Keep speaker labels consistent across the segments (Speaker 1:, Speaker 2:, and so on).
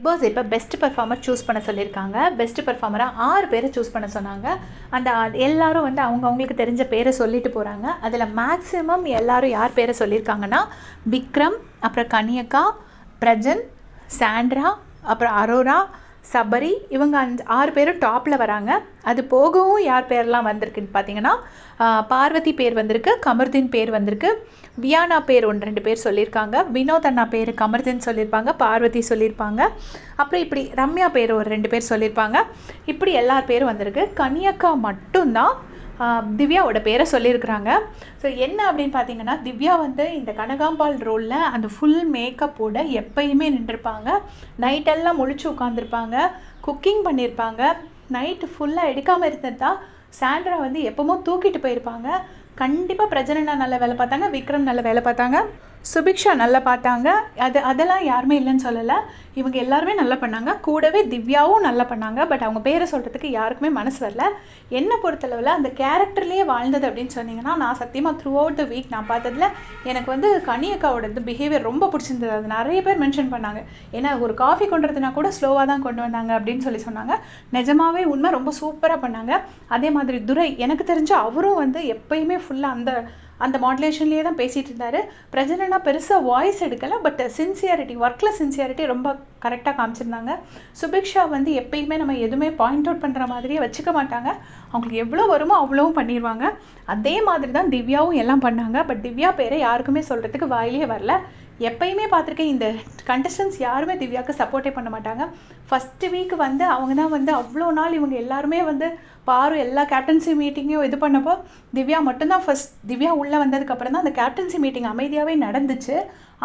Speaker 1: Pass இப்போ best performer choose பண்ண சொல்லியிருக்காங்க. பெஸ்ட் பெர்ஃபார்மராக 6 பேரை சூஸ் பண்ண சொன்னாங்க. அந்த எல்லாரும் வந்து அவங்களுக்கு தெரிஞ்ச பேரை சொல்லிட்டு போகிறாங்க. அதில் மேக்ஸிமம் எல்லாரும் யார் பேரை சொல்லியிருக்காங்கன்னா, விக்ரம், அப்புறம் கனியக்கா, பிரஜன், சாண்ட்ரா, அப்புறம் அரோரா, சபரி, இவங்க 6 பேரும் டாப்பில் வராங்க. அது போகவும் யார் பேரெல்லாம் வந்திருக்குன்னு பார்த்தீங்கன்னா, பார்வதி பேர் வந்திருக்கு, கமருதீன் பேர் வந்திருக்கு, வியானா பேர் 1-2 பேர் சொல்லியிருக்காங்க, வினோத் அண்ணா பேர் கமருதீன் சொல்லியிருப்பாங்க, பார்வதி சொல்லியிருப்பாங்க, அப்புறம் இப்படி ரம்யா பேர் ஒரு 2 பேர் சொல்லியிருப்பாங்க. இப்படி எல்லார் பேரும் வந்திருக்கு. கனியக்கா மட்டும்தான் திவ்யாவோட பேரை சொல்லியிருக்கிறாங்க. ஸோ என்ன அப்படின்னு பார்த்தீங்கன்னா, திவ்யா வந்து இந்த கனகாம்பாள் ரோலில் அந்த ஃபுல் மேக்கப்போட எப்பயுமே நின்றுருப்பாங்க. நைட்டெல்லாம் முழிச்சு உட்காந்துருப்பாங்க, குக்கிங் பண்ணியிருப்பாங்க. நைட்டு ஃபுல்லாக எடுக்காமல் இருந்ததா சாண்ட்ரா வந்து எப்பவும் தூக்கிட்டு போயிருப்பாங்க. கண்டிப்பாக பிரஜனனா நல்ல வேலை பார்த்தாங்க, விக்ரம் நல்ல வேலை பார்த்தாங்க, சுபிக்ஷா நல்லா பார்த்தாங்க. அதெல்லாம் யாருமே இல்லைன்னு சொல்லலை. இவங்க எல்லாருமே நல்லா பண்ணாங்க. கூடவே திவ்யாவும் நல்லா பண்ணாங்க. பட் அவங்க பேரை சொல்கிறதுக்கு யாருக்குமே மனசு வரல. என்னை பொறுத்தளவில் அந்த கேரக்டர்லேயே வாழ்ந்தது அப்படின்னு சொன்னீங்கன்னா, நான் சத்தியமாக த்ரூ அவுட் த வீக் நான் பார்த்ததில் எனக்கு வந்து கனியக்காவோட பிஹேவியர் ரொம்ப பிடிச்சிருந்தது. அது நிறைய பேர் மென்ஷன் பண்ணாங்க. ஏன்னா ஒரு காஃபி கொண்டுறதுனா கூட ஸ்லோவாக தான் கொண்டு வந்தாங்க அப்படின்னு சொன்னாங்க. நிஜமாவே உண்மை, ரொம்ப சூப்பராக பண்ணாங்க. அதே மாதிரி துரை, எனக்கு தெரிஞ்ச அவரும் வந்து எப்பயுமே ஃபுல்லாக அந்த மாடுலேஷன்லேயே தான் பேசிகிட்டு இருந்தார். பிரஜனனா பெருசாக வாய்ஸ் எடுக்கலை, பட் சின்சியாரிட்டி, ஒர்க்கில் சின்சியாரிட்டி ரொம்ப கரெக்டாக காமிச்சிருந்தாங்க. சுபிக்ஷா வந்து எப்பயுமே நம்ம எதுவுமே பாயிண்ட் அவுட் பண்ணுற மாதிரியே வச்சுக்க மாட்டாங்க. அவங்களுக்கு எவ்வளோ வருமோ அவ்வளோவும் பண்ணிடுவாங்க. அதே மாதிரி தான் திவ்யாவும் எல்லாம் பண்ணாங்க. பட் திவ்யா பேரை யாருக்குமே சொல்கிறதுக்கு வாயிலே வரல. எப்பயுமே பார்த்துருக்கேன், இந்த கண்டஸ்டன்ஸ் யாருமே திவ்யாவுக்கு சப்போர்ட்டே பண்ண மாட்டாங்க. ஃபஸ்ட்டு வீக் வந்து அவங்க தான் வந்து அவ்வளோ நாள் இவங்க எல்லாருமே வந்து பாரு எல்லா கேப்டன்சி மீட்டிங்கையும் இது பண்ணப்போ திவ்யா மட்டும்தான் திவ்யா உள்ளே வந்ததுக்கப்புறம் தான் அந்த கேப்டன்சி மீட்டிங் அமைதியாகவே நடந்துச்சு.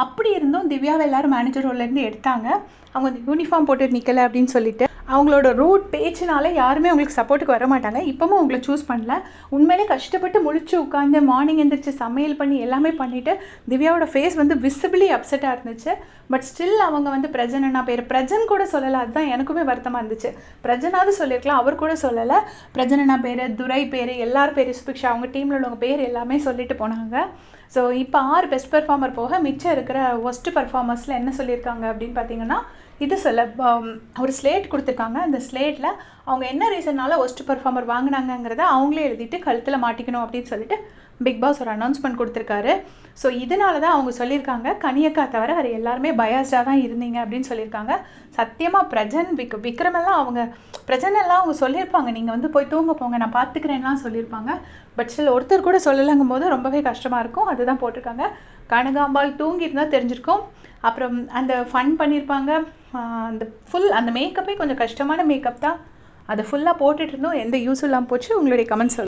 Speaker 1: அப்படி இருந்தும் திவ்யாவை எல்லாரும் மேனேஜர் ரோல்லேருந்து எடுத்தாங்க. அவங்க யூனிஃபார்ம் போட்டு நிற்கலை அப்படின்னு சொல்லிட்டு அவங்களோட ரூட் பேச்சுனால யாருமே அவங்களுக்கு சப்போர்ட்டுக்கு வர மாட்டாங்க. இப்போவும் அவங்கள சூஸ் பண்ணல. உண்மையிலே கஷ்டப்பட்டு முழிச்சு உட்காந்து மார்னிங் எழுந்திரிச்சு சமையல் பண்ணி எல்லாமே பண்ணிவிட்டு திவ்யாவோட ஃபேஸ் வந்து விசிபிளி அப்செட்டாக இருந்துச்சு. பட் ஸ்டில் அவங்க வந்து பிரஜனனா பேர், பிரஜன் கூட சொல்லலை. அதுதான் எனக்குமே வருத்தமாக இருந்துச்சு. பிரஜனாவது சொல்லியிருக்கலாம், அவர் கூட சொல்லலை. பிரஜனனா பேர், துரை பேர், எல்லார் பேர், சுபிக்ஷா, அவங்க டீமில் உள்ளவங்க பேர் எல்லாமே சொல்லிட்டு போனாங்க. ஸோ இப்போ 6 பெஸ்ட் பெர்ஃபார்மர் போக மிச்சம் இருக்கிற ஒஸ்ட் பெர்ஃபார்மர்ஸில் என்ன சொல்லியிருக்காங்க அப்படின்னு பார்த்தீங்கன்னா, இது ஒரு ஸ்லேட் கொடுத்துருக்காங்க. அந்த ஸ்லேட்டில் அவங்க என்ன ரீசன்னால ஒஸ்ட் பெர்ஃபார்மர் வாங்கினாங்கிறத அவங்களே எழுதிட்டு கழுத்தில் மாட்டிக்கணும் அப்படின்னு சொல்லிட்டு பிக் பாஸ் ஒரு அனௌன்ஸ்மெண்ட் கொடுத்துருக்காரு. ஸோ இதனால தான் அவங்க சொல்லியிருக்காங்க, கனியக்கா தவிர அது எல்லாருமே பயாஸ்டாக தான் இருந்தீங்க அப்படின்னு சொல்லியிருக்காங்க. சத்தியமாக பிரஜன், விக்ரமெல்லாம் பிரஜனெல்லாம் அவங்க சொல்லியிருப்பாங்க, நீங்கள் வந்து போய் தூங்க போங்க நான் பார்த்துக்கிறேன்லாம் சொல்லியிருப்பாங்க. பட் ஸ்டில் ஒருத்தர் கூட சொல்லலைங்கும் போது ரொம்பவே கஷ்டமாக இருக்கும். அதுதான் போட்டிருக்காங்க. கனகாம்பாள் தூங்கியிருந்தால் தெரிஞ்சிருக்கும். அப்புறம் அந்த ஃபன் பண்ணியிருப்பாங்க. அந்த மேக்கப்பே கொஞ்சம் கஷ்டமான மேக்கப் தான். அதை ஃபுல்லாக போட்டுட்டு இருந்தோம், எந்த யூஸும் இல்லாமல் போச்சு. உங்களுடைய கமெண்ட்ஸ்